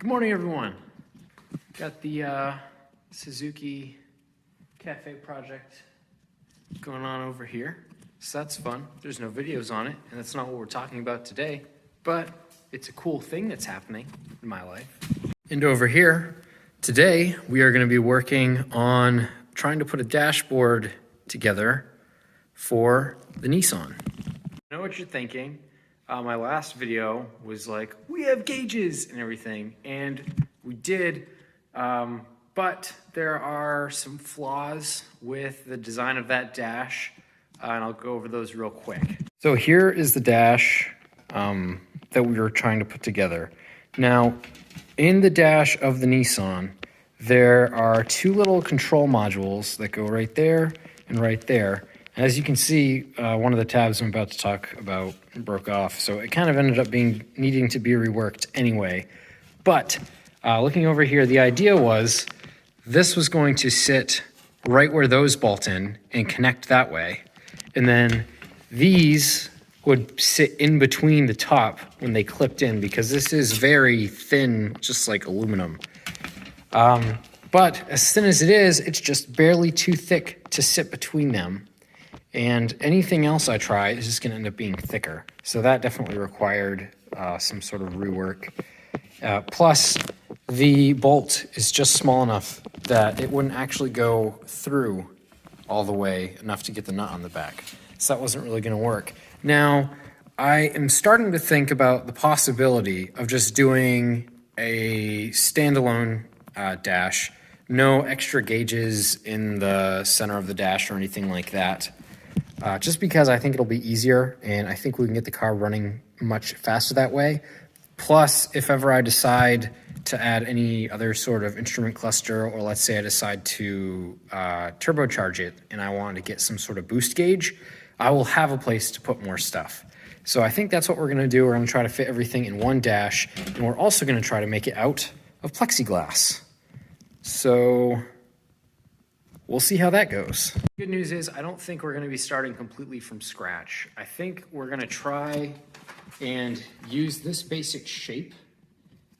Good morning, everyone. Got the Suzuki Cafe project going on over here. So that's fun. There's no videos on it, and that's not what we're talking about today, but it's a cool thing that's happening in my life. And over here, today, we are going to be working on trying to put a dashboard together for the Nissan. I know what you're thinking. My last video was like, we have gauges and everything, and we did, but there are some flaws with the design of that dash, and I'll go over those real quick. So here is the dash that we were trying to put together. Now, in the dash of the Nissan, there are two little control modules that go right there and right there. As you can see, one of the tabs I'm about to talk about broke off, so it kind of ended up needing to be reworked anyway. But looking over here, the idea was this was going to sit right where those bolt in and connect that way. And then these would sit in between the top when they clipped in, because this is very thin, just like aluminum. But as thin as it is, it's just barely too thick to sit between them. And anything else I try is just going to end up being thicker. So that definitely required some sort of rework. Plus, the bolt is just small enough that it wouldn't actually go through all the way enough to get the nut on the back. So that wasn't really going to work. Now, I am starting to think about the possibility of just doing a standalone dash. No extra gauges in the center of the dash or anything like that. Just because I think it'll be easier, and I think we can get the car running much faster that way. Plus, if ever I decide to add any other sort of instrument cluster, or let's say I decide to turbocharge it and I want to get some sort of boost gauge, I will have a place to put more stuff. So I think that's what we're going to do. We're going to try to fit everything in one dash, and we're also going to try to make it out of plexiglass. So we'll see how that goes. Good news is I don't think we're going to be starting completely from scratch. I think we're going to try and use this basic shape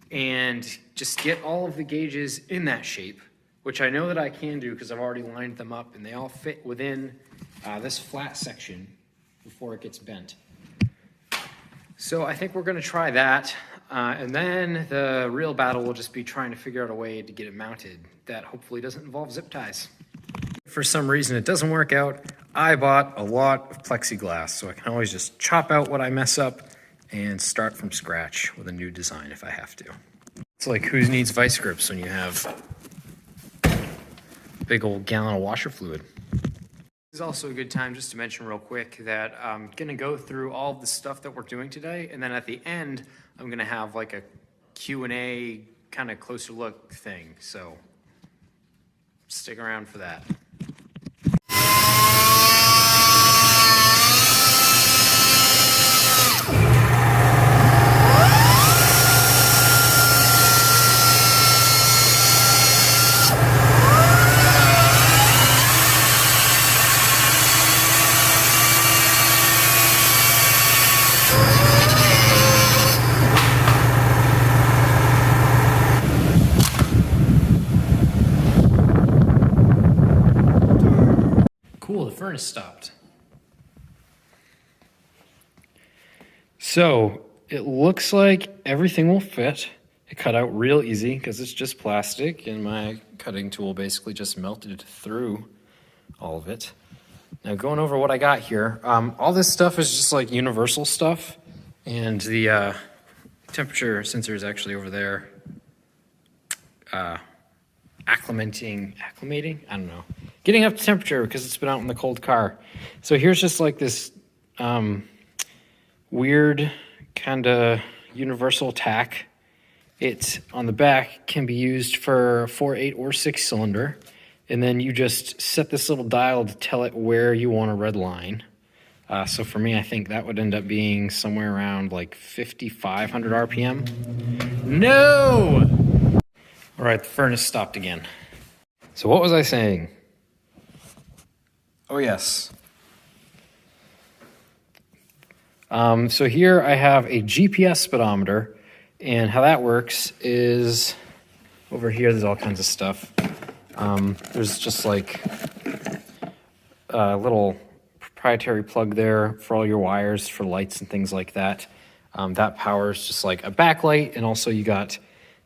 and just get all of the gauges in that shape, which I know that I can do because I've already lined them up and they all fit within this flat section before it gets bent. So I think we're going to try that, and then the real battle will just be trying to figure out a way to get it mounted that hopefully doesn't involve zip ties. For some reason it doesn't work out, I bought a lot of plexiglass, so I can always just chop out what I mess up and start from scratch with a new design if I have to. It's like, who needs vice grips when you have a big old gallon of washer fluid? This is also a good time just to mention real quick that I'm gonna go through all of the stuff that we're doing today, and then at the end I'm gonna have like a Q&A kind of closer look thing, so stick around for that. Cool, the furnace stopped. So it looks like everything will fit. It cut out real easy because it's just plastic, and my cutting tool basically just melted through all of it. Now going over what I got here, all this stuff is just like universal stuff, and the temperature sensor is actually over there. Acclimating, I don't know. Getting up to temperature because it's been out in the cold car. So here's just like this weird kind of universal tack. It, on the back, can be used for 4, 8, or 6 cylinder. And then you just set this little dial to tell it where you want a red line. So for me, I think that would end up being somewhere around like 5,500 RPM. No! All right, the furnace stopped again. So what was I saying? Oh, yes. So here I have a GPS speedometer And how that works is over here, there's all kinds of stuff. There's just like a little proprietary plug there for all your wires for lights and things like that. That powers just like a backlight, and also you got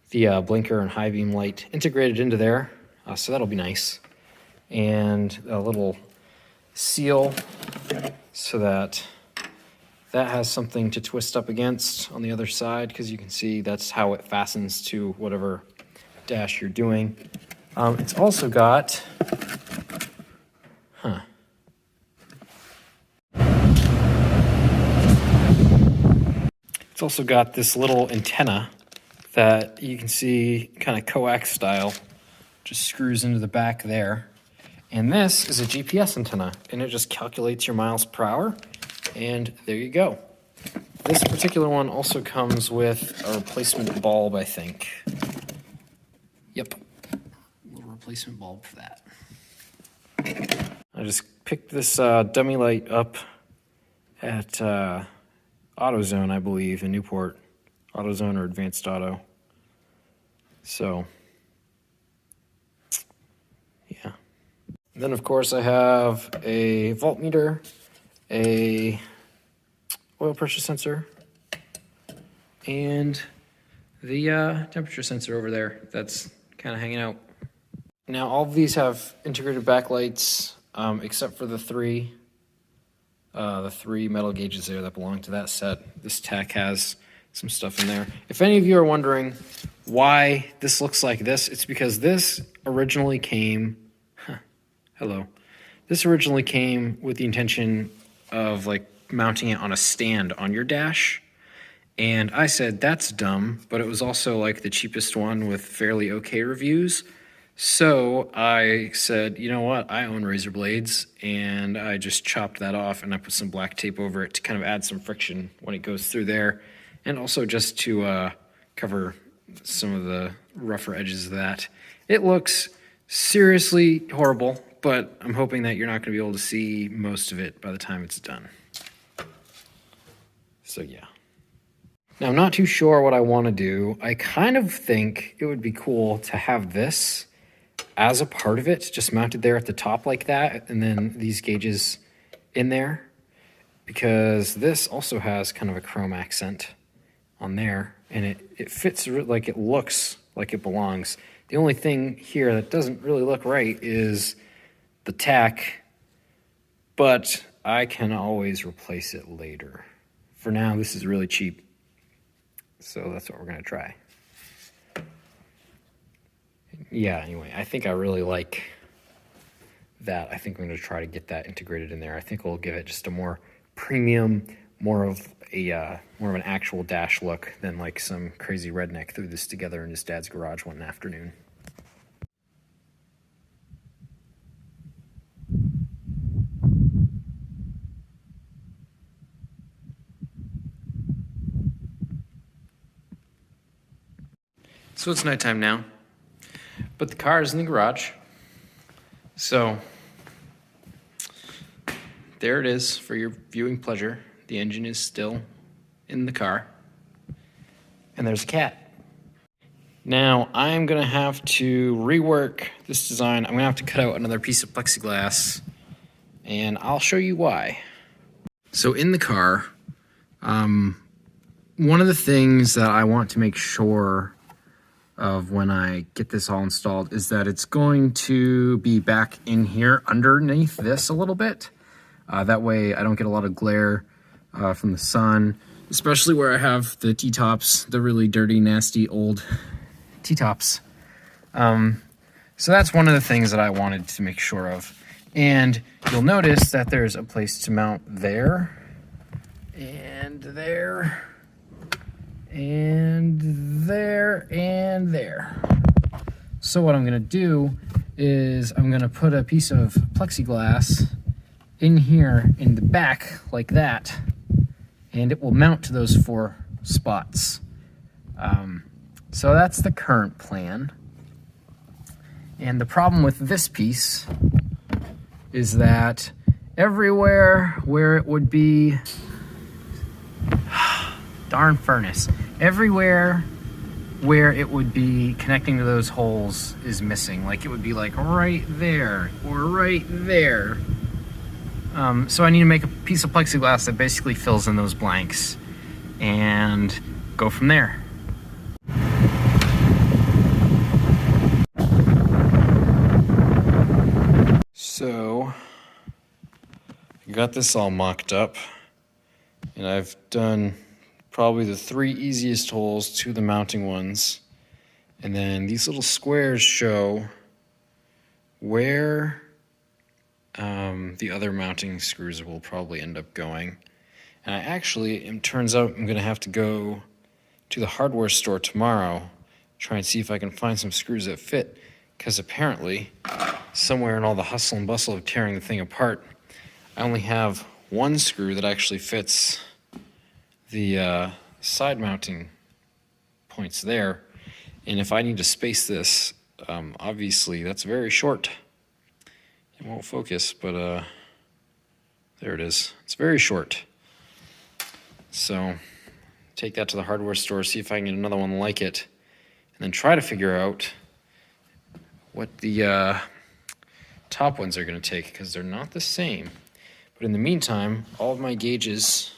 the blinker and high beam light integrated into there, so that'll be nice. And a little seal so that has something to twist up against on the other side, because you can see that's how it fastens to whatever dash you're doing. It's also got, It's also got this little antenna that you can see kind of coax style, just screws into the back there. And this is a GPS antenna, and it just calculates your miles per hour, and there you go. This particular one also comes with a replacement bulb, I think. Yep, a little replacement bulb for that. I just picked this dummy light up at AutoZone, I believe, in Newport. AutoZone or Advanced Auto. So, yeah. Then, of course, I have a voltmeter, a oil pressure sensor, and the temperature sensor over there that's kind of hanging out. Now, all of these have integrated backlights, except for the three metal gauges there that belong to that set. This tech has some stuff in there. If any of you are wondering why this looks like this, it's because this originally came, This originally came with the intention of like mounting it on a stand on your dash. And I said, that's dumb, but it was also like the cheapest one with fairly okay reviews. So I said, you know what, I own razor blades, and I just chopped that off and I put some black tape over it to kind of add some friction when it goes through there, and also just to cover some of the rougher edges of that. It looks seriously horrible, but I'm hoping that you're not going to be able to see most of it by the time it's done. So yeah. Now, I'm not too sure what I want to do. I kind of think it would be cool to have this as a part of it, just mounted there at the top like that, and then these gauges in there, because this also has kind of a chrome accent on there, and it fits, like it looks like it belongs. The only thing here that doesn't really look right is the tack, but I can always replace it later. For now, this is really cheap, so that's what we're going to try. Yeah, anyway, I think I really like that. I think I'm going to try to get that integrated in there. I think we'll give it just a more premium, more of an actual dash look than like some crazy redneck threw this together in his dad's garage one afternoon. So it's nighttime now, but the car is in the garage. So there it is for your viewing pleasure. The engine is still in the car, and there's a cat. Now I'm gonna have to rework this design. I'm gonna have to cut out another piece of plexiglass, and I'll show you why. So in the car, one of the things that I want to make sure of when I get this all installed is that it's going to be back in here underneath this a little bit. That way I don't get a lot of glare from the sun, especially where I have the T-tops, the really dirty, nasty, old T-tops. So that's one of the things that I wanted to make sure of. And you'll notice that there's a place to mount there, and there, and there, and there. So what I'm gonna do is I'm gonna put a piece of plexiglass in here in the back like that, and it will mount to those 4 spots. So that's the current plan. And the problem with this piece is that everywhere where it would be, darn furnace, everywhere where it would be connecting to those holes is missing. Like it would be like right there or right there. So I need to make a piece of plexiglass that basically fills in those blanks and go from there. So I got this all mocked up, and I've done probably the 3 easiest holes, 2 of the mounting ones, and then these little squares show where the other mounting screws will probably end up going. And I actually, it turns out I'm going to have to go to the hardware store tomorrow, try and see if I can find some screws that fit, because apparently somewhere in all the hustle and bustle of tearing the thing apart, I only have 1 screw that actually fits the side mounting points there. And if I need to space this, obviously that's very short. It won't focus, but there it is. It's very short. So take that to the hardware store, see if I can get another one like it, and then try to figure out what the top ones are going to take, because they're not the same. But in the meantime, all of my gauges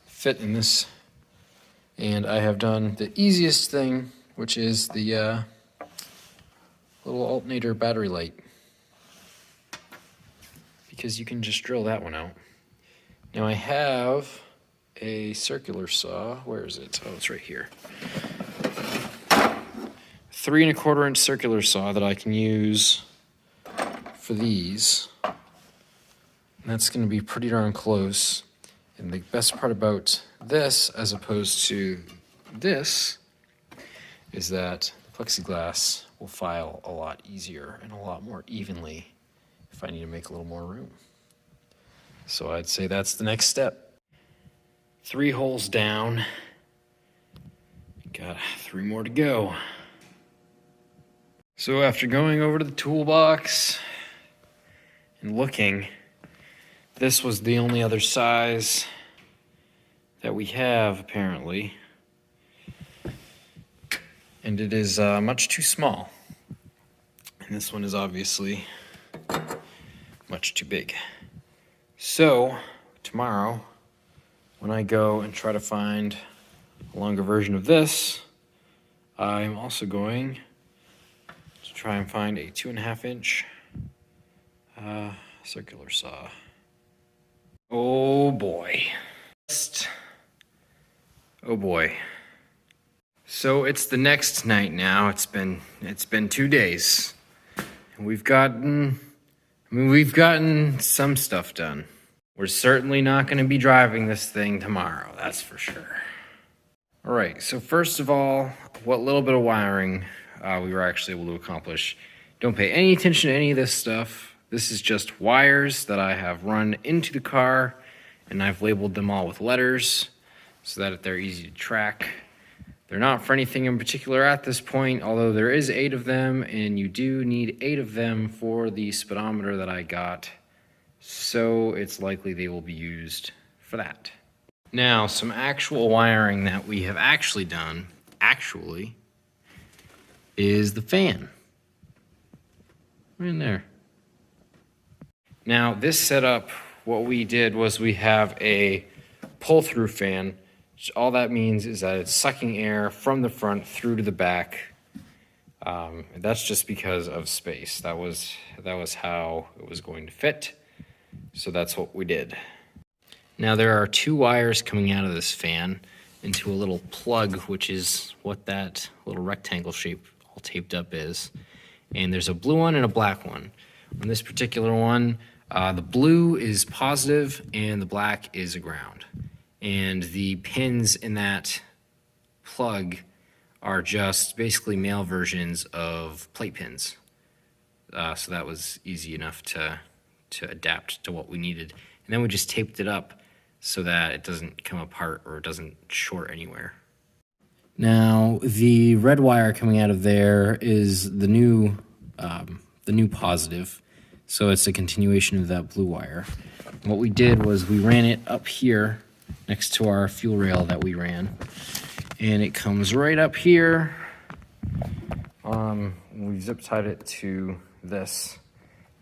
fit in this, and I have done the easiest thing, which is the little alternator battery light, because you can just drill that one out. Now I have a circular saw. Where is it? Oh, it's right here. 3 1/4 inch circular saw that I can use for these. And that's going to be pretty darn close. And the best part about this, as opposed to this, is that the plexiglass will file a lot easier and a lot more evenly if I need to make a little more room. So I'd say that's the next step. 3 holes down. Got 3 more to go. So after going over to the toolbox and looking, this was the only other size that we have, apparently. And it is much too small. And this one is obviously much too big. So tomorrow, when I go and try to find a longer version of this, I'm also going to try and find a 2 1/2 inch circular saw. Oh boy. Oh boy. So it's the next night now. It's been 2 days. And we've gotten some stuff done. We're certainly not going to be driving this thing tomorrow, that's for sure. All right, so first of all, what little bit of wiring we were actually able to accomplish. Don't pay any attention to any of this stuff. This is just wires that I have run into the car, and I've labeled them all with letters so that they're easy to track. They're not for anything in particular at this point, although there is 8 of them, and you do need 8 of them for the speedometer that I got. So it's likely they will be used for that. Now, some actual wiring that we have actually done, is the fan. Right in there. Now, this setup, what we did was we have a pull-through fan. All that means is that it's sucking air from the front through to the back. That's just because of space. That was how it was going to fit. So that's what we did. Now there are 2 wires coming out of this fan into a little plug, which is what that little rectangle shape all taped up is. And there's a blue one and a black one. On this particular one, the blue is positive and the black is a ground. And the pins in that plug are just basically male versions of plate pins. So that was easy enough to adapt to what we needed. And then we just taped it up so that it doesn't come apart or it doesn't short anywhere. Now, the red wire coming out of there is the new positive. So it's a continuation of that blue wire. What we did was we ran it up here next to our fuel rail that we ran. And it comes right up here. We zip tied it to this,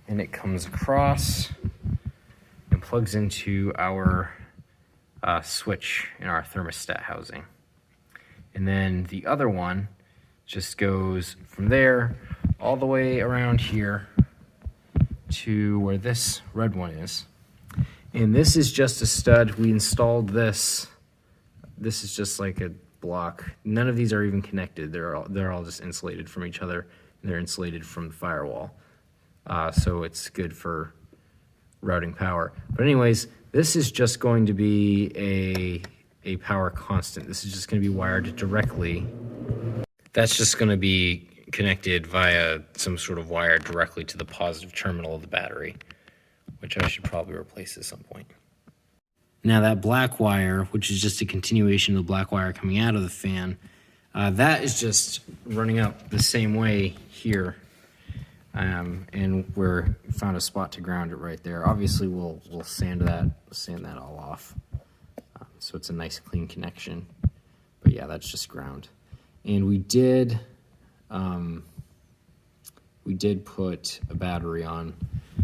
and it comes across and plugs into our switch in our thermostat housing. And then the other one just goes from there all the way around here to where this red one is. And this is just a stud. We installed this. This is just like a block. None of these are even connected. They're all just insulated from each other. And they're insulated from the firewall. So it's good for routing power. But anyways, this is just going to be a power constant. This is just going to be wired directly. That's just going to be connected via some sort of wire directly to the positive terminal of the battery, which I should probably replace at some point. Now that black wire, which is just a continuation of the black wire coming out of the fan, that is just running up the same way here. And we found a spot to ground it right there. Obviously we'll sand that all off. So it's a nice clean connection. But yeah, that's just ground. And we did put a battery on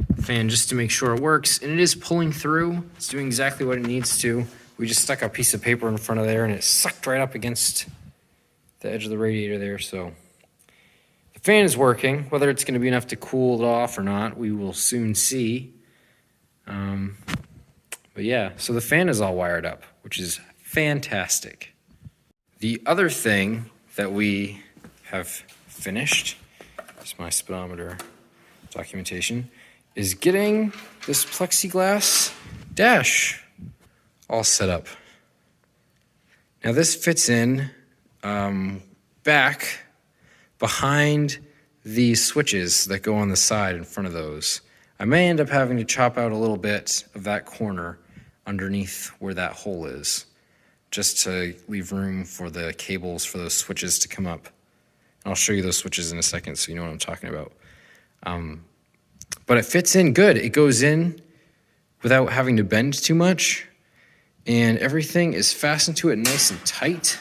the fan just to make sure it works, and it is pulling through. It's doing exactly what it needs to. We just stuck a piece of paper in front of there, and it sucked right up against the edge of the radiator there. So the fan is working. Whether it's going to be enough to cool it off or not, we will soon see. But yeah, so the fan is all wired up, which is fantastic. The other thing that we have finished, is my speedometer documentation, is getting this plexiglass dash all set up. Now this fits in back behind the switches that go on the side in front of those. I may end up having to chop out a little bit of that corner underneath where that hole is, just to leave room for the cables for those switches to come up. And I'll show you those switches in a second so you know what I'm talking about. But it fits in good. It goes in without having to bend too much, and everything is fastened to it nice and tight,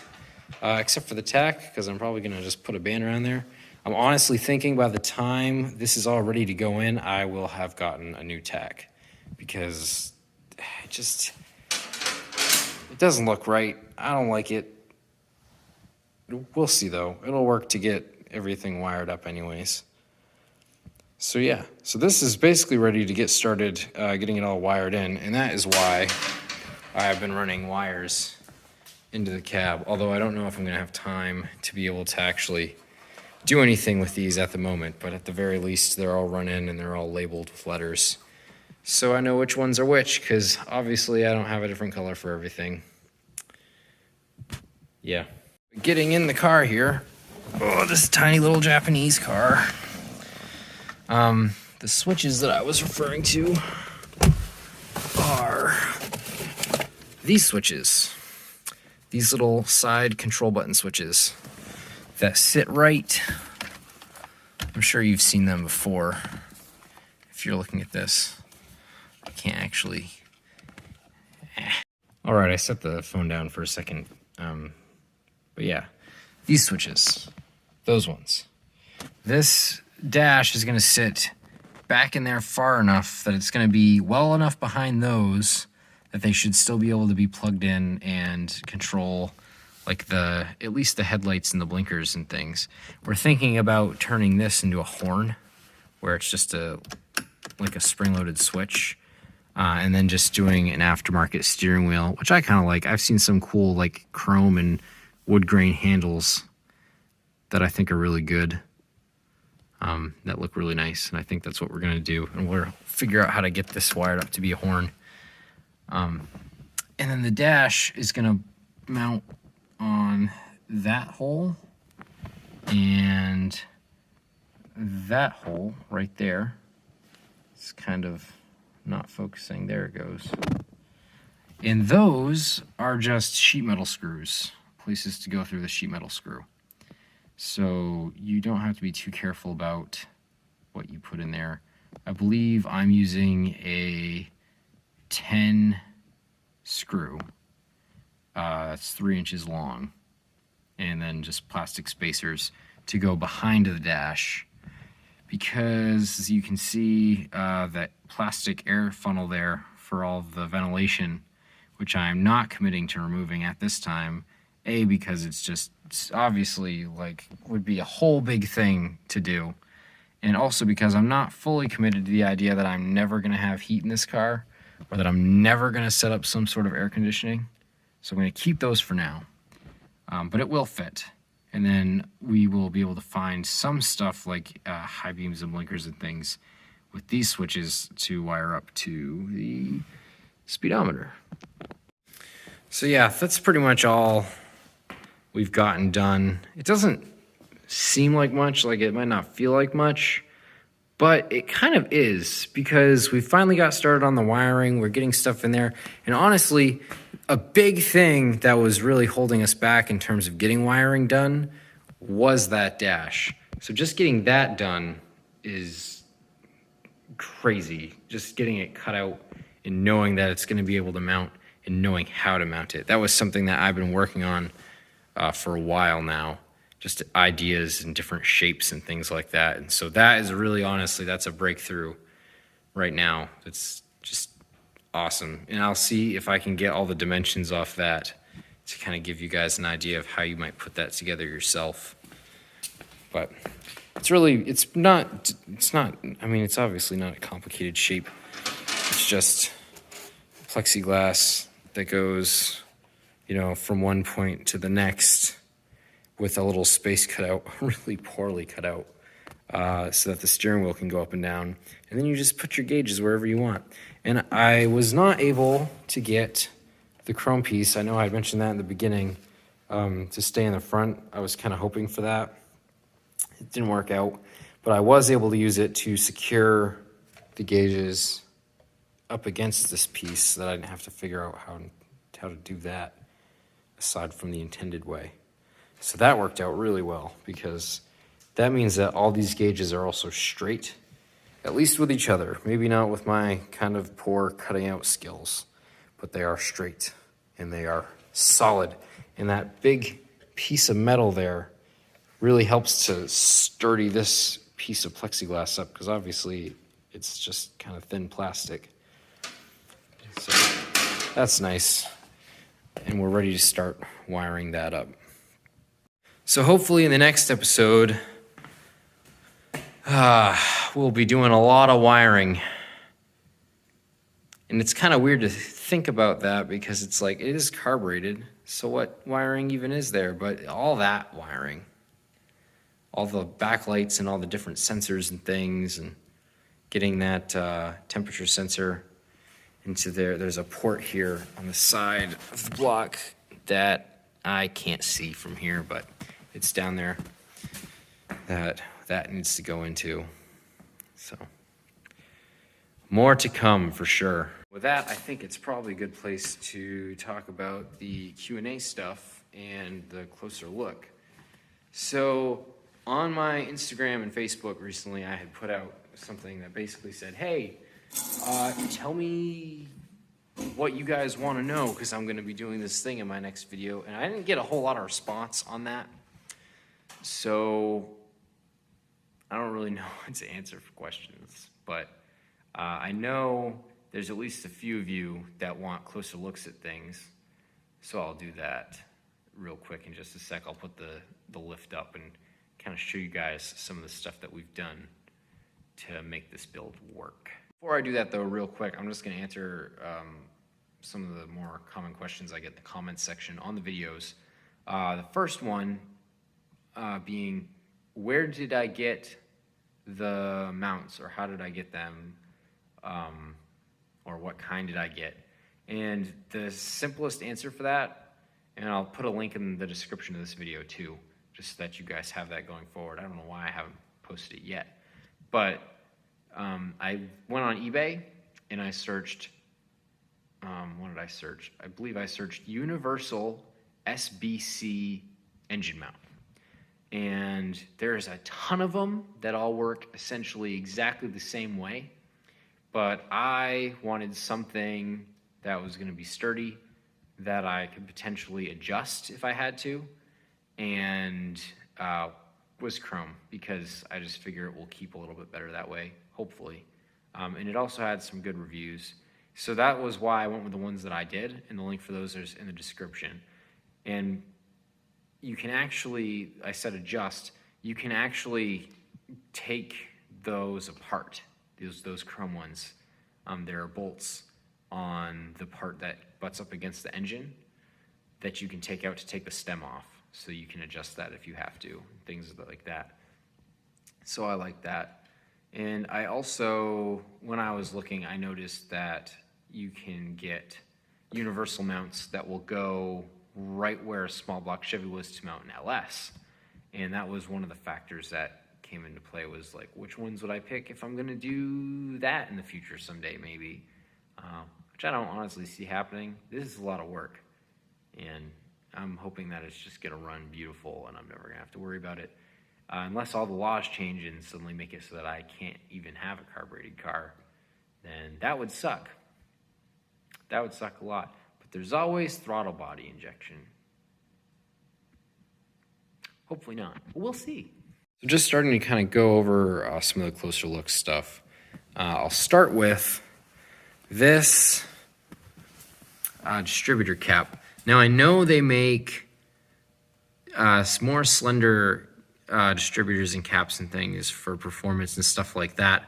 except for the tack, because I'm probably gonna just put a band around there. I'm honestly thinking by the time this is all ready to go in, I will have gotten a new tack, because it doesn't look right. I don't like it. We'll see though. It'll work to get everything wired up anyways. So yeah, so this is basically ready to get started getting it all wired in, and that is why I've been running wires into the cab, although I don't know if I'm gonna have time to be able to actually do anything with these at the moment, but at the very least they're all run in and they're all labeled with letters. So I know which ones are which, because obviously I don't have a different color for everything. Yeah. Getting in the car here. Oh, this tiny little Japanese car. The switches that I was referring to are these switches. These little side control button switches that sit right. I'm sure you've seen them before. If you're looking at this. I can't actually. All right, I set the phone down for a second. But yeah, these switches, those ones. This dash is going to sit back in there far enough that it's going to be well enough behind those that they should still be able to be plugged in and control like at least the headlights and the blinkers and things. We're thinking about turning this into a horn where it's just like a spring-loaded switch. And then just doing an aftermarket steering wheel, which I kind of like. I've seen some cool like chrome and wood grain handles that I think are really good, that look really nice, and I think that's what we're going to do. And we'll figure out how to get this wired up to be a horn. And then the dash is going to mount on that hole and that hole right there. It's kind of not focusing. There it goes. And those are just sheet metal screws, places to go through the sheet metal screw. So you don't have to be too careful about what you put in there. I believe I'm using a 10 screw. It's 3 inches long. and then just plastic spacers to go behind the dash, because as you can see, that plastic air funnel there for all the ventilation, which I'm not committing to removing at this time, because it's obviously like would be a whole big thing to do, and also because I'm not fully committed to the idea that I'm never going to have heat in this car, or that I'm never going to set up some sort of air conditioning. So I'm going to keep those for now, but it will fit. And then we will be able to find some stuff like high beams and blinkers and things with these switches to wire up to the speedometer. So yeah, that's pretty much all we've gotten done. It doesn't seem like much, like it might not feel like much, but it kind of is, because we finally got started on the wiring. We're getting stuff in there. And honestly, a big thing that was really holding us back in terms of getting wiring done was that dash. So just getting that done is crazy. Just getting it cut out and knowing that it's going to be able to mount and knowing how to mount it. That was something that I've been working on for a while now. Just ideas and different shapes and things like that. And so that is really, honestly, that's a breakthrough right now. It's just awesome. And I'll see if I can get all the dimensions off that to kind of give you guys an idea of how you might put that together yourself. But it's obviously not a complicated shape. It's just plexiglass that goes, from one point to the next with a little space cut out, really poorly cut out, so that the steering wheel can go up and down. And then you just put your gauges wherever you want. And I was not able to get the chrome piece. I know I mentioned that in the beginning, to stay in the front. I was kind of hoping for that. It didn't work out, but I was able to use it to secure the gauges up against this piece so that I didn't have to figure out how to do that aside from the intended way. So that worked out really well, because that means that all these gauges are also straight, at least with each other. Maybe not with my kind of poor cutting out skills, but they are straight and they are solid. And that big piece of metal there really helps to sturdy this piece of plexiglass up, because obviously it's just kind of thin plastic. So that's nice. And we're ready to start wiring that up. So hopefully in the next episode, we'll be doing a lot of wiring. And it's kind of weird to think about that, because it's like, it is carbureted, so what wiring even is there? But all that wiring, all the backlights and all the different sensors and things, and getting that temperature sensor into there. There's a port here on the side of the block that I can't see from here, but it's down there that needs to go into. So more to come for sure. With that, I think it's probably a good place to talk about the Q&A stuff and the closer look. So on my Instagram and Facebook recently, I had put out something that basically said, hey, tell me what you guys want to know, because I'm going to be doing this thing in my next video. And I didn't get a whole lot of response on that. So I don't really know what to answer for questions. But I know there's at least a few of you that want closer looks at things. So I'll do that real quick in just a sec. I'll put the lift up and kind of show you guys some of the stuff that we've done to make this build work. Before I do that though, real quick, I'm just going to answer some of the more common questions I get in the comments section on the videos. The first one being, where did I get the mounts, or how did I get them, or what kind did I get? And the simplest answer for that, and I'll put a link in the description of this video too, just so that you guys have that going forward. I don't know why I haven't posted it yet, but I went on eBay and I searched, what did I search? I believe I searched universal SBC engine mount. And there's a ton of them that all work essentially exactly the same way. But I wanted something that was going to be sturdy, that I could potentially adjust if I had to, and was chrome, because I just figure it will keep a little bit better that way, hopefully. And it also had some good reviews. So that was why I went with the ones that I did, and the link for those is in the description. And you can actually, I said adjust, you can actually take those apart, those chrome ones. There are bolts on the part that butts up against the engine that you can take out to take the stem off. So you can adjust that if you have to, things like that. So I like that. And I also, when I was looking, I noticed that you can get universal mounts that will go right where a small block Chevy was to mount an LS. And that was one of the factors that came into play, was like, which ones would I pick if I'm gonna do that in the future someday, maybe? Which I don't honestly see happening. This is a lot of work. And I'm hoping that it's just gonna run beautiful and I'm never gonna have to worry about it. Unless all the laws change and suddenly make it so that I can't even have a carbureted car, then that would suck. That would suck a lot. But there's always throttle body injection. Hopefully not, but we'll see. So just starting to kind of go over some of the closer look stuff. I'll start with this distributor cap. Now I know they make some more slender distributors and caps and things for performance and stuff like that.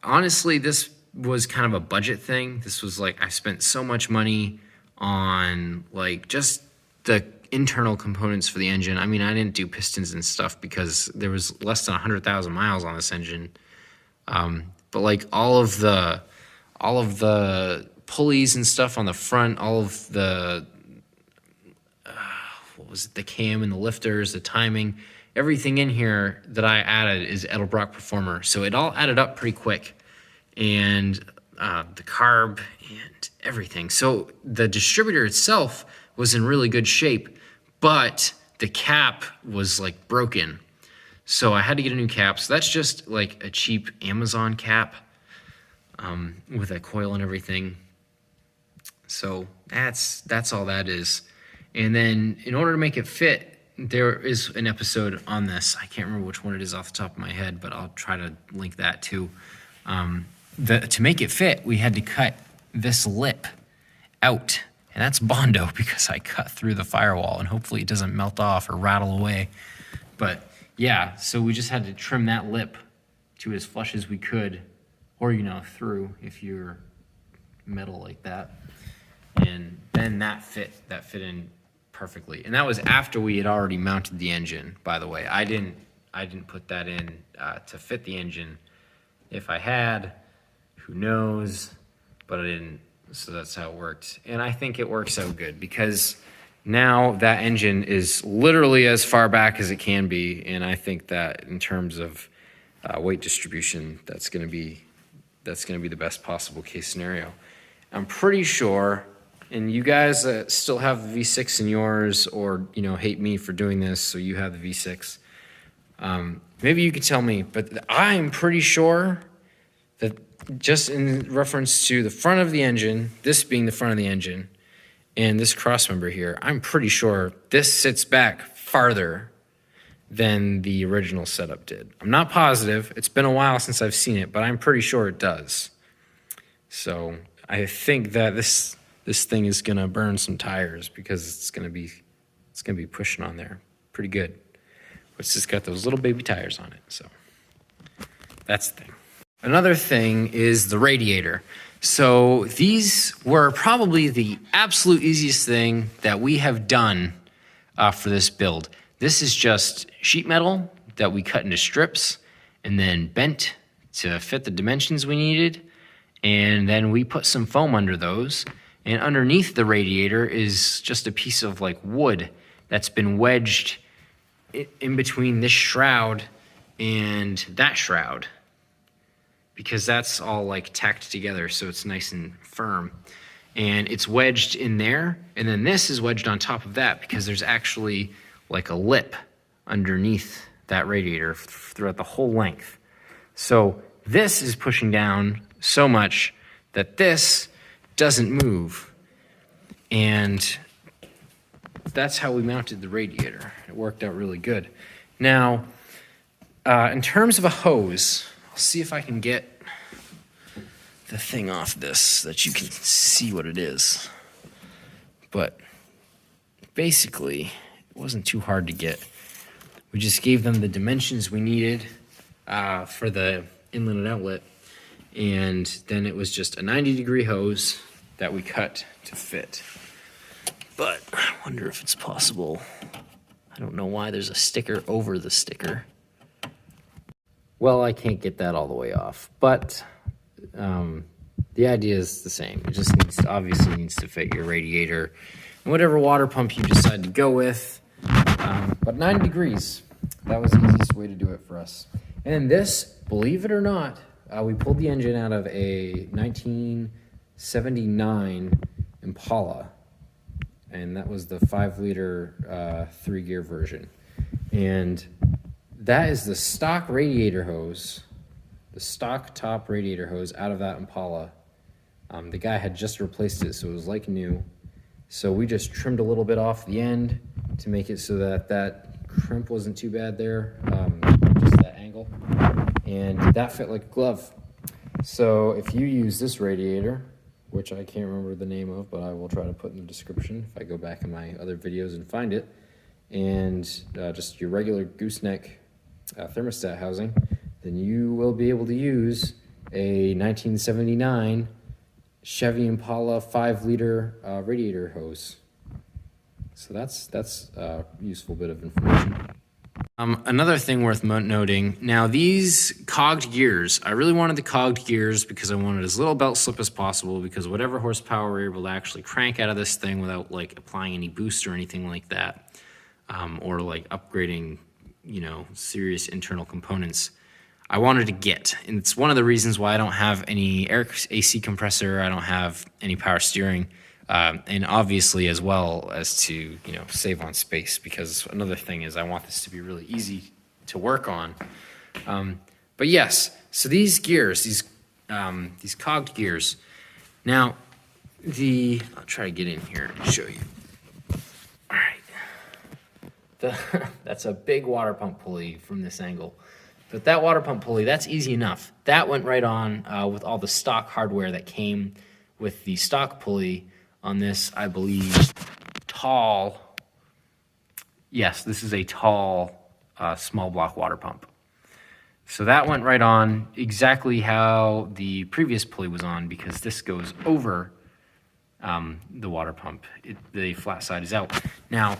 Honestly, this was kind of a budget thing. This was like, I spent so much money on like just the internal components for the engine. I mean, I didn't do pistons and stuff because there was less than 100,000 miles on this engine. But like all of the pulleys and stuff on the front, all of the what was it, the cam and the lifters, the timing, everything in here that I added is Edelbrock Performer. So it all added up pretty quick, and the carb and everything. So the distributor itself was in really good shape, but the cap was like broken. So I had to get a new cap. So that's just like a cheap Amazon cap with a coil and everything. So that's all that is. And then in order to make it fit, there is an episode on this. I can't remember which one it is off the top of my head, but I'll try to link that too. To make it fit, we had to cut this lip out. And that's Bondo, because I cut through the firewall, and hopefully it doesn't melt off or rattle away. But yeah, so we just had to trim that lip to as flush as we could, or, you know, through if you're metal like that. And then that fit in perfectly. And that was after we had already mounted the engine, by the way. I didn't put that in to fit the engine. If I had, who knows, but I didn't. So that's how it worked. And I think it works out good, because now that engine is literally as far back as it can be. And I think that in terms of weight distribution, that's going to be the best possible case scenario. I'm pretty sure, and you guys that still have the V6 in yours, or, you know, hate me for doing this, so you have the V6, maybe you could tell me, but I'm pretty sure that, just in reference to the front of the engine, this being the front of the engine, and this crossmember here, I'm pretty sure this sits back farther than the original setup did. I'm not positive. It's been a while since I've seen it, but I'm pretty sure it does. So I think that this thing is gonna burn some tires, because it's gonna be pushing on there pretty good. It's just got those little baby tires on it, so that's the thing. Another thing is the radiator. So these were probably the absolute easiest thing that we have done for this build. This is just sheet metal that we cut into strips and then bent to fit the dimensions we needed. And then we put some foam under those. And underneath the radiator is just a piece of like wood that's been wedged in between this shroud and that shroud, because that's all like tacked together, so it's nice and firm. And it's wedged in there, and then this is wedged on top of that, because there's actually like a lip underneath that radiator throughout the whole length. So this is pushing down so much that this doesn't move. And that's how we mounted the radiator. It worked out really good. Now, in terms of a hose, I'll see if I can get the thing off this so that you can see what it is. But basically, it wasn't too hard to get. We just gave them the dimensions we needed for the inlet and outlet, and then it was just a 90-degree hose that we cut to fit. But I wonder if it's possible. I don't know why there's a sticker over the sticker. Well, I can't get that all the way off, but the idea is the same. It just obviously needs to fit your radiator and whatever water pump you decide to go with. But 90 degrees, that was the easiest way to do it for us. And this, believe it or not, we pulled the engine out of a 1979 Impala, and that was the 5-liter 3-gear version. And that is the stock radiator hose, the stock top radiator hose out of that Impala. The guy had just replaced it, so it was like new. So we just trimmed a little bit off the end to make it so that that crimp wasn't too bad there, just that angle. And that fit like a glove. So if you use this radiator, which I can't remember the name of, but I will try to put in the description if I go back in my other videos and find it, and just your regular gooseneck thermostat housing, then you will be able to use a 1979 Chevy Impala 5-liter radiator hose. So that's a useful bit of information. Another thing worth noting, now these cogged gears, I really wanted the cogged gears because I wanted as little belt slip as possible, because whatever horsepower we're able to actually crank out of this thing without like applying any boost or anything like that, or like upgrading, you know, serious internal components, I wanted to get. And it's one of the reasons why I don't have any AC compressor, I don't have any power steering, and obviously as well as to, you know, save on space, because another thing is I want this to be really easy to work on. But yes, so these gears, these cogged gears. Now, I'll try to get in here and show you. All right. That's a big water pump pulley from this angle. But that water pump pulley, that's easy enough. That went right on with all the stock hardware that came with the stock pulley on this, I believe, tall. Yes, this is a tall small block water pump. So that went right on exactly how the previous pulley was on, because this goes over the water pump. The flat side is out. Now,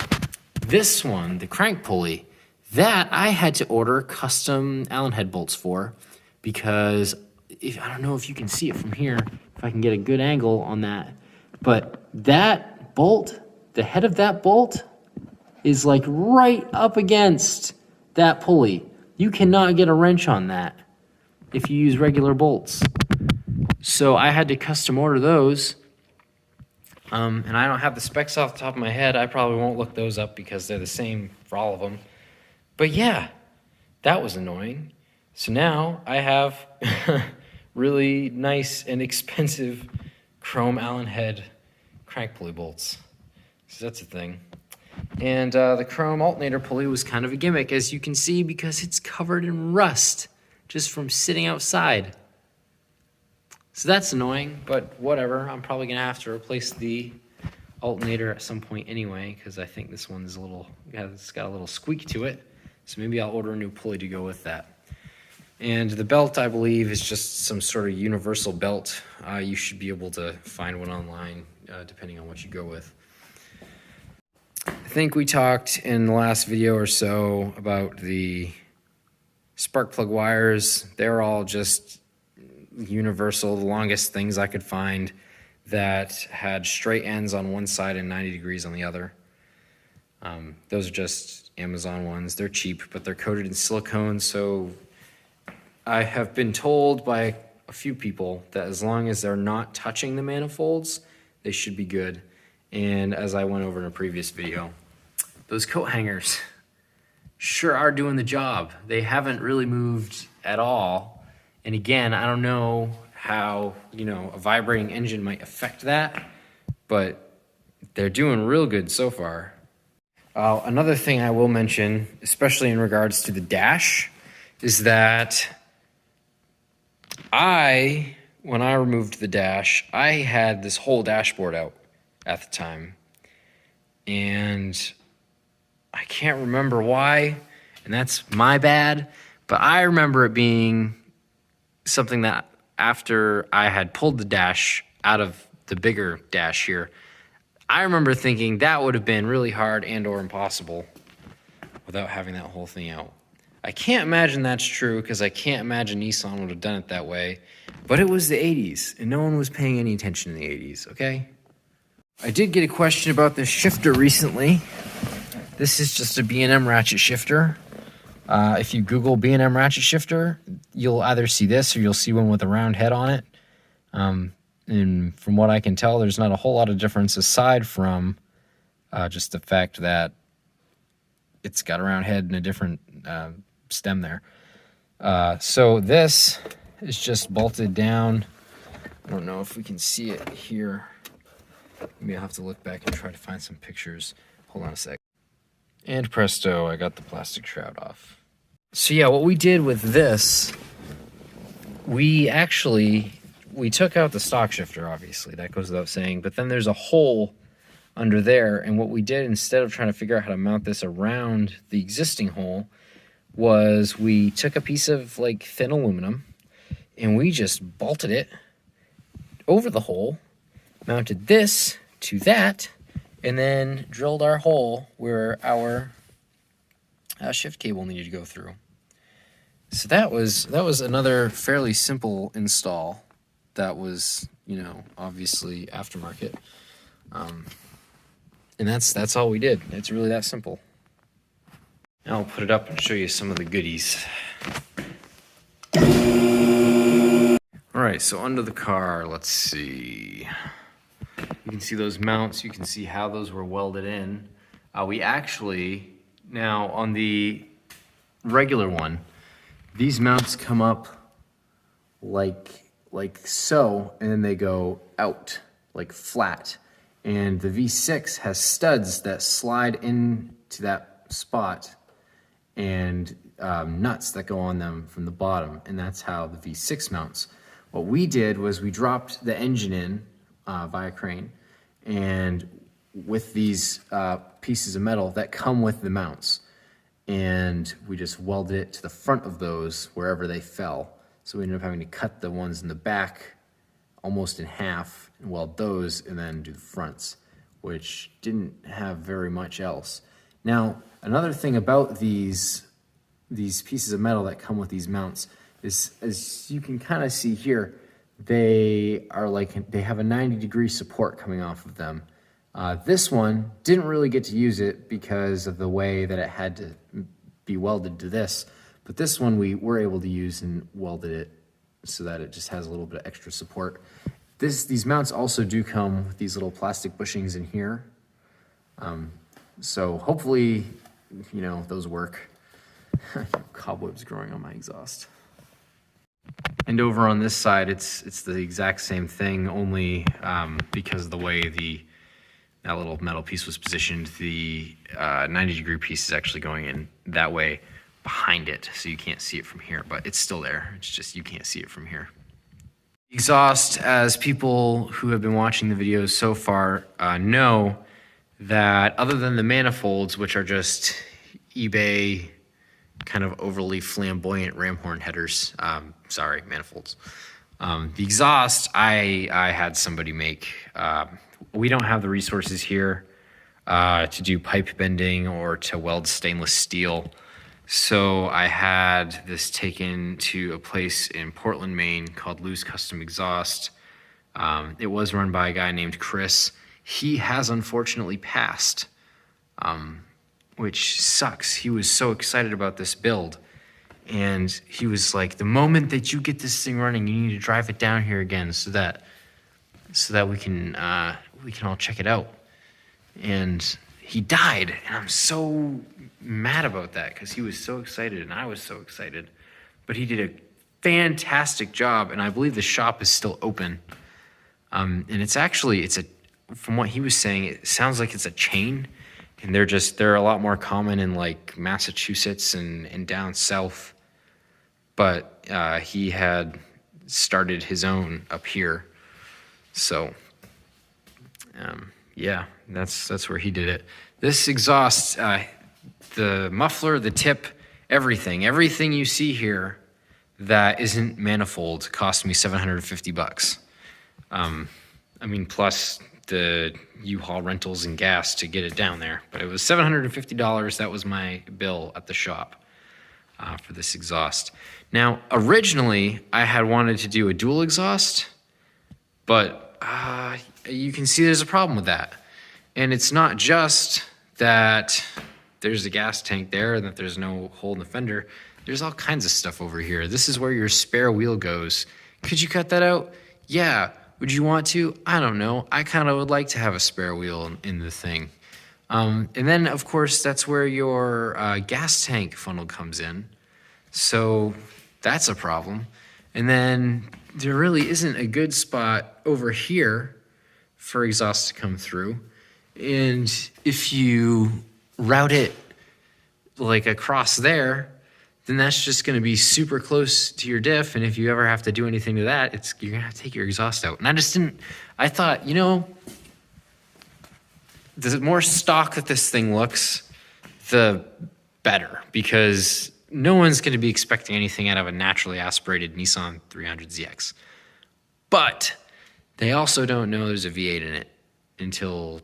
this one, the crank pulley, that I had to order custom Allen head bolts for, because I don't know if you can see it from here, if I can get a good angle on that, but that bolt, the head of that bolt is like right up against that pulley. You cannot get a wrench on that if you use regular bolts. So I had to custom order those. And I don't have the specs off the top of my head. I probably won't look those up because they're the same for all of them. But yeah, that was annoying. So now I have really nice and expensive chrome Allen head crank pulley bolts. So that's a thing. And the chrome alternator pulley was kind of a gimmick, as you can see, because it's covered in rust just from sitting outside. So that's annoying, but whatever. I'm probably going to have to replace the alternator at some point anyway, because I think this one's it's got a little squeak to it. So maybe I'll order a new pulley to go with that. And the belt, I believe, is just some sort of universal belt. You should be able to find one online, depending on what you go with. I think we talked in the last video or so about the spark plug wires. They're all just universal, the longest things I could find that had straight ends on one side and 90 degrees on the other. Those are just Amazon ones. They're cheap, but they're coated in silicone, so I have been told by a few people that as long as they're not touching the manifolds, they should be good. And as I went over in a previous video, those coat hangers sure are doing the job. They haven't really moved at all. And again, I don't know how, a vibrating engine might affect that, but they're doing real good so far. Another thing I will mention, especially in regards to the dash, is that when I removed the dash, I had this whole dashboard out at the time. And I can't remember why, and that's my bad, but I remember it being something that after I had pulled the dash out of the bigger dash here, I remember thinking that would have been really hard and or impossible without having that whole thing out. I can't imagine that's true because I can't imagine Nissan would have done it that way, but it was the 80s and no one was paying any attention in the 80s, okay? I did get a question about this shifter recently. This is just a B&M ratchet shifter. If you Google B&M ratchet shifter, you'll either see this or you'll see one with a round head on it. And from what I can tell, there's not a whole lot of difference aside from just the fact that it's got a round head and a different stem there. So this is just bolted down. I don't know if we can see it here. Maybe I'll have to look back and try to find some pictures. Hold on a sec. And presto, I got the plastic shroud off. So yeah, what we did with this, we took out the stock shifter, obviously, that goes without saying, but then there's a hole under there, and what we did, instead of trying to figure out how to mount this around the existing hole, was we took a piece of like thin aluminum, and we just bolted it over the hole, mounted this to that, and then drilled our hole where our shift cable needed to go through. So that was another fairly simple install. That was, you know, obviously aftermarket. And that's all we did. It's really that simple. Now I'll put it up and show you some of the goodies. All right, so under the car, let's see. You can see those mounts. You can see how those were welded in. We actually, now on the regular one, these mounts come up like so, and then they go out, like flat. And the V6 has studs that slide into that spot and nuts that go on them from the bottom, and that's how the V6 mounts. What we did was we dropped the engine in via crane, and with these pieces of metal that come with the mounts, and we just welded it to the front of those wherever they fell. So we ended up having to cut the ones in the back almost in half and weld those and then do the fronts, which didn't have very much else. Now, another thing about these pieces of metal that come with these mounts is, as you can kind of see here, they have a 90-degree support coming off of them. This one didn't really get to use it because of the way that it had to be welded to this, but this one we were able to use and welded it so that it just has a little bit of extra support. These mounts also do come with these little plastic bushings in here. So hopefully, you know, those work. Cobwebs growing on my exhaust. And over on this side, it's the exact same thing, only because of the way that little metal piece was positioned, the 90-degree piece is actually going in that way behind it, so you can't see it from here, but it's still there. It's just you can't see it from here. Exhaust, as people who have been watching the videos so far know, that other than the manifolds, which are just eBay kind of overly flamboyant ram horn headers, manifolds. The exhaust, I had somebody make. We don't have the resources here to do pipe bending or to weld stainless steel. So I had this taken to a place in Portland, Maine called Lou's Custom Exhaust. It was run by a guy named Chris. He has unfortunately passed, which sucks. He was so excited about this build. And he was like, the moment that you get this thing running, you need to drive it down here again so that we can all check it out. And he died, and I'm so mad about that because he was so excited and I was so excited. But he did a fantastic job, and I believe the shop is still open. And from what he was saying, it sounds like it's a chain. and they're a lot more common in like Massachusetts and down south. But he had started his own up here, so yeah, that's where he did it. This exhaust, the muffler, the tip, everything you see here that isn't manifold cost me $750. I mean, plus the U-Haul rentals and gas to get it down there. But it was $750. That was my bill at the shop for this exhaust. Now, originally, I had wanted to do a dual exhaust, but you can see there's a problem with that. And it's not just that there's a gas tank there and that there's no hole in the fender. There's all kinds of stuff over here. This is where your spare wheel goes. Could you cut that out? Yeah. Would you want to? I don't know. I kind of would like to have a spare wheel in the thing. And then, of course, that's where your gas tank funnel comes in. So that's a problem. And then there really isn't a good spot over here for exhaust to come through. And if you route it like across there, then that's just going to be super close to your diff. And if you ever have to do anything to that, you're going to have to take your exhaust out. And I thought, the more stock that this thing looks, the better, because no one's going to be expecting anything out of a naturally aspirated Nissan 300ZX. But they also don't know there's a V8 in it until,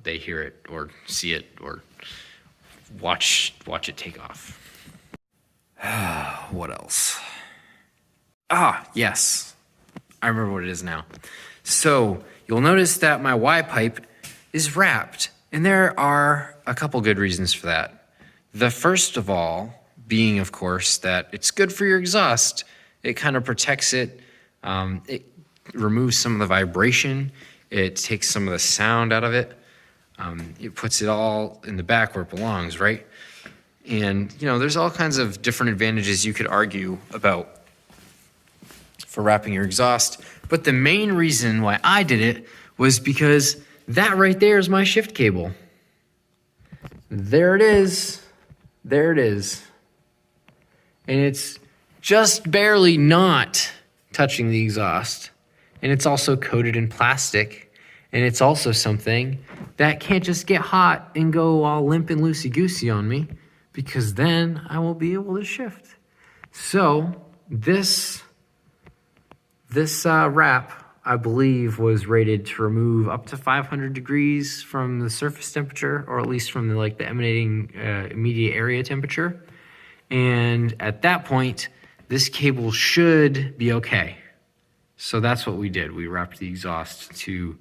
they hear it or see it or watch it take off. What else? Yes. I remember what it is now. So you'll notice that my Y pipe is wrapped, and there are a couple good reasons for that. The first of all being, of course, that it's good for your exhaust. It kind of protects it. It removes some of the vibration. It takes some of the sound out of it. It puts it all in the back where it belongs, right? And, there's all kinds of different advantages you could argue about for wrapping your exhaust. But the main reason why I did it was because that right there is my shift cable. There it is. There it is. And it's just barely not touching the exhaust. And it's also coated in plastic. And it's also something that can't just get hot and go all limp and loosey-goosey on me, because then I won't be able to shift. So this wrap, I believe, was rated to remove up to 500 degrees from the surface temperature, or at least from the emanating immediate area temperature. And at that point, this cable should be okay. So that's what we did. We wrapped the exhaust to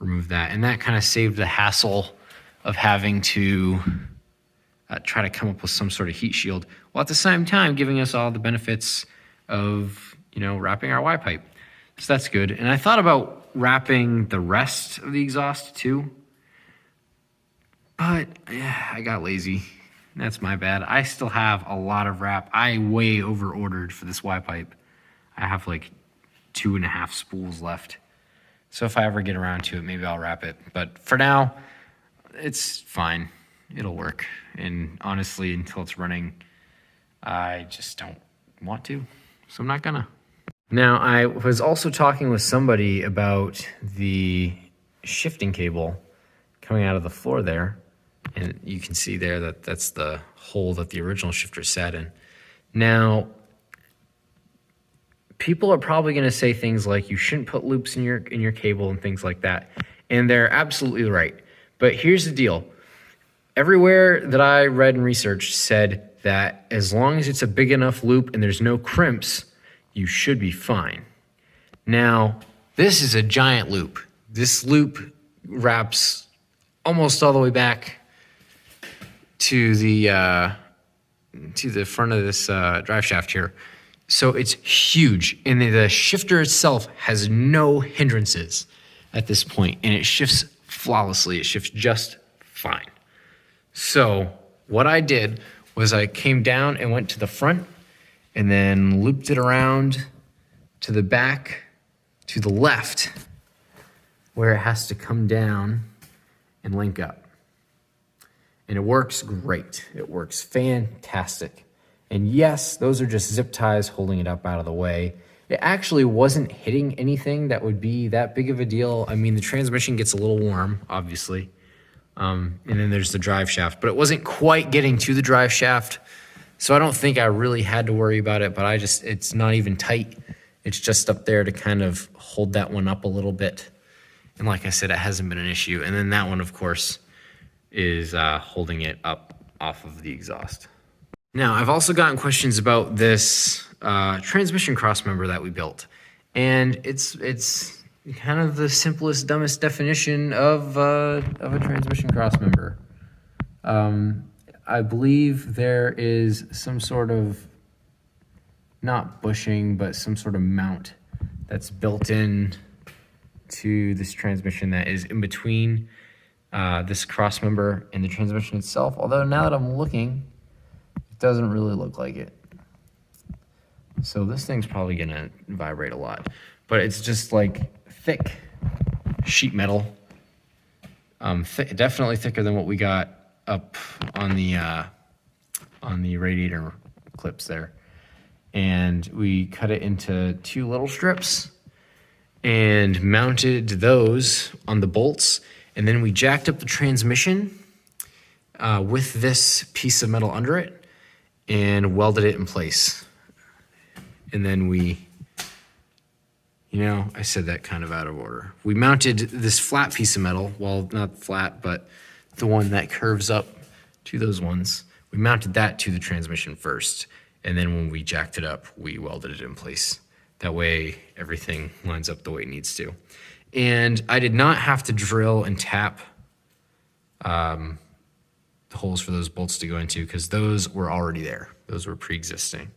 remove that. And that kind of saved the hassle of having to try to come up with some sort of heat shield, while at the same time giving us all the benefits of, wrapping our Y pipe. So that's good. And I thought about wrapping the rest of the exhaust too, but I got lazy. That's my bad. I still have a lot of wrap. I way over ordered for this Y pipe. I have 2.5 spools left. So if I ever get around to it, maybe I'll wrap it. But for now, it's fine. It'll work. And honestly, until it's running, I just don't want to. So I'm not gonna. Now, I was also talking with somebody about the shifting cable coming out of the floor there. And you can see there that that's the hole that the original shifter sat in. Now, people are probably going to say things like you shouldn't put loops in your cable and things like that. And they're absolutely right. But here's the deal. Everywhere that I read and researched said that as long as it's a big enough loop and there's no crimps, you should be fine. Now, this is a giant loop. This loop wraps almost all the way back to the front of this drive shaft here. So it's huge, and the shifter itself has no hindrances at this point, and it shifts flawlessly. It shifts just fine. So what I did was I came down and went to the front and then looped it around to the back, to the left, where it has to come down and link up. And it works great. It works fantastic. And yes, those are just zip ties holding it up out of the way. It actually wasn't hitting anything that would be that big of a deal. I mean, the transmission gets a little warm, obviously. And then there's the drive shaft, but it wasn't quite getting to the drive shaft. So I don't think I really had to worry about it, but it's not even tight. It's just up there to kind of hold that one up a little bit. And like I said, it hasn't been an issue. And then that one, of course, is holding it up off of the exhaust. Now, I've also gotten questions about this transmission crossmember that we built. And it's kind of the simplest, dumbest definition of a transmission crossmember. I believe there is some sort of, not bushing, but some sort of mount that's built in to this transmission that is in between this crossmember and the transmission itself. Although now that I'm looking, it doesn't really look like it. So this thing's probably gonna vibrate a lot, but it's just like thick sheet metal. Definitely thicker than what we got up on the radiator clips there. And we cut it into 2 little strips and mounted those on the bolts. And then we jacked up the transmission with this piece of metal under it and welded it in place. And then I said that kind of out of order. We mounted this flat piece of metal, well, not flat, but the one that curves up to those ones. We mounted that to the transmission first. And then when we jacked it up, we welded it in place. That way, everything lines up the way it needs to. And I did not have to drill and tap the holes for those bolts to go into because those were already there. Those were pre-existing.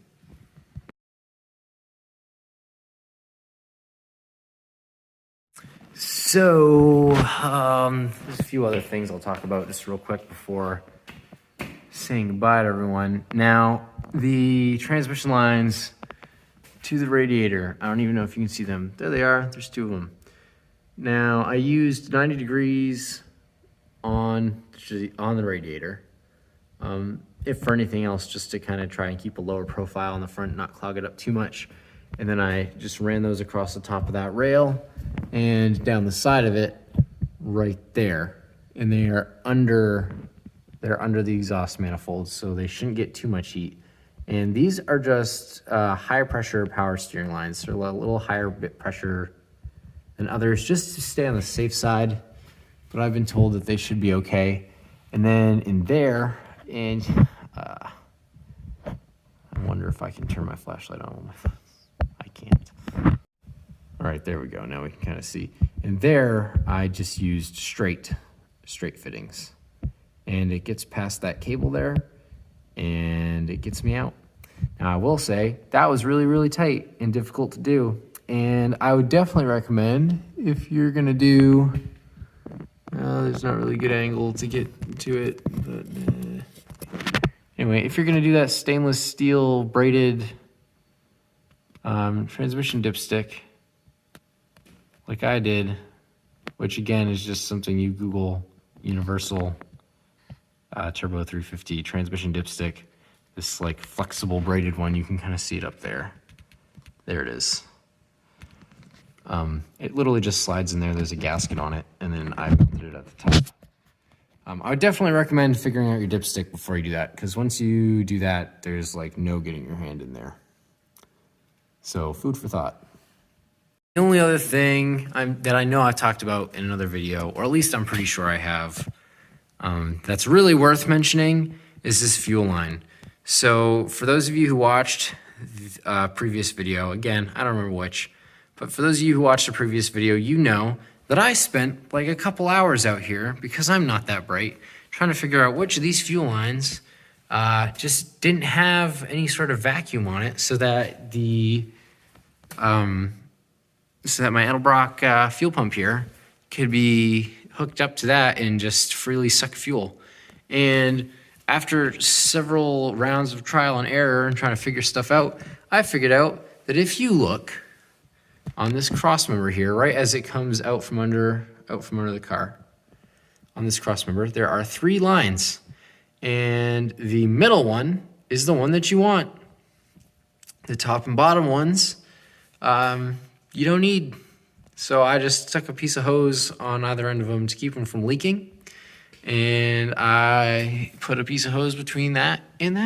So, there's a few other things I'll talk about just real quick before saying goodbye to everyone. Now, the transmission lines to the radiator, I don't even know if you can see them. There they are, there's 2 of them. Now, I used 90 degrees on the radiator. If for anything else, just to kind of try and keep a lower profile on the front, not clog it up too much. And then I just ran those across the top of that rail and down the side of it right there. And they're under the exhaust manifold, so they shouldn't get too much heat. And these are just high pressure power steering lines. They're a little higher bit pressure than others, just to stay on the safe side. But I've been told that they should be okay. And then in there, and I wonder if I can turn my flashlight on. I can't. All right, there we go. Now we can kind of see. And there, I just used straight fittings. And it gets past that cable there, and it gets me out. Now, I will say, that was really, really tight and difficult to do. And I would definitely recommend, if you're gonna do, there's not really a good angle to get to it, but anyway, if you're gonna do that stainless steel braided transmission dipstick, like I did, which again is just something you Google universal turbo 350 transmission dipstick, this like flexible braided one, you can kind of see it up there. There it is. It literally just slides in there. There's a gasket on it, and then I mounted it at the top. I would definitely recommend figuring out your dipstick before you do that, because once you do that, there's like no getting your hand in there. So food for thought. The only other thing that I know I've talked about in another video, or at least I'm pretty sure I have, that's really worth mentioning is this fuel line. So for those of you who watched the previous video, again, I don't remember which, but for those of you who watched the previous video, you know that I spent like a couple hours out here, because I'm not that bright, trying to figure out which of these fuel lines just didn't have any sort of vacuum on it, so that my Edelbrock fuel pump here could be hooked up to that and just freely suck fuel. And after several rounds of trial and error and trying to figure stuff out, I figured out that if you look on this crossmember here, right as it comes out from under the car, on this crossmember, there are 3 lines. And the middle one is the one that you want. The top and bottom ones, you don't need. So I just stuck a piece of hose on either end of them to keep them from leaking. And I put a piece of hose between that. And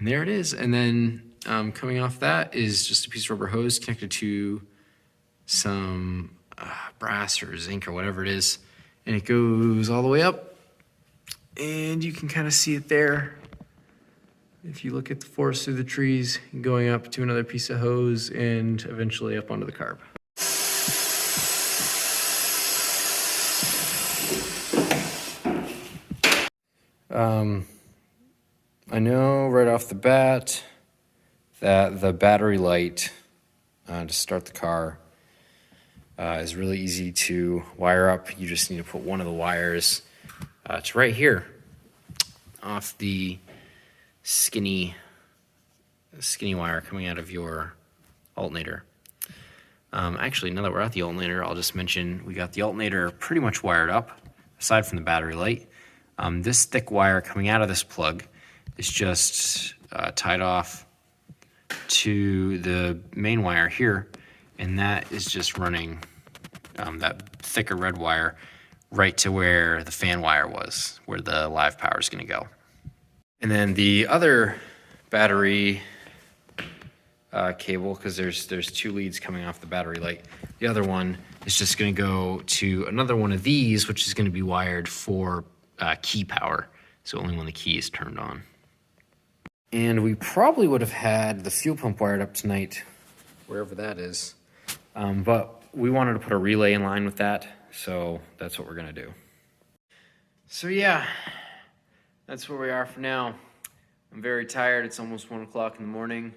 there it is. And then coming off that is just a piece of rubber hose connected to some brass or zinc or whatever it is. And it goes all the way up. And you can kind of see it there. If you look at the forest through the trees, going up to another piece of hose and eventually up onto the carb. I know right off the bat that the battery light to start the car is really easy to wire up. You just need to put one of the wires to right here off the skinny wire coming out of your alternator. Actually, now that we're at the alternator, I'll just mention we got the alternator pretty much wired up, aside from the battery light. This thick wire coming out of this plug is just tied off to the main wire here, and that is just running that thicker red wire right to where the fan wire was, where the live power is going to go. And then the other battery cable, because there's two leads coming off the battery light. The other one is just going to go to another one of these, which is going to be wired for key power, so only when the key is turned on. And we probably would have had the fuel pump wired up tonight, wherever that is, but we wanted to put a relay in line with that, so that's what we're going to do. So yeah, that's where we are for now. I'm very tired. It's almost 1 o'clock in the morning.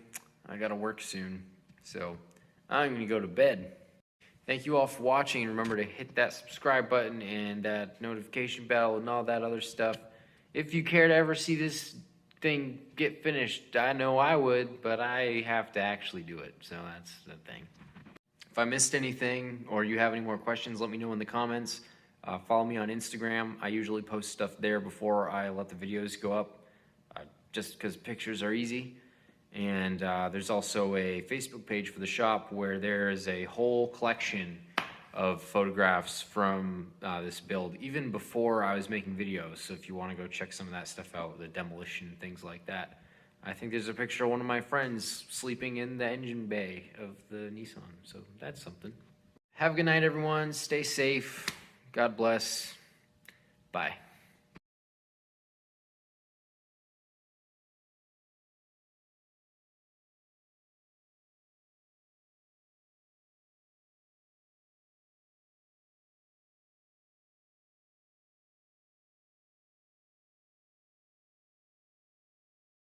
I gotta work soon, so I'm gonna go to bed. Thank you all for watching, and remember to hit that subscribe button and that notification bell and all that other stuff. If you care to ever see this thing get finished, I know I would, but I have to actually do it, so that's the thing. If I missed anything or you have any more questions, let me know in the comments. Follow me on Instagram. I usually post stuff there before I let the videos go up, just because pictures are easy. And there's also a Facebook page for the shop where there's a whole collection of photographs from this build, even before I was making videos. So if you want to go check some of that stuff out, the demolition, things like that. I think there's a picture of one of my friends sleeping in the engine bay of the Nissan, so that's something. Have a good night, everyone. Stay safe. God bless. Bye.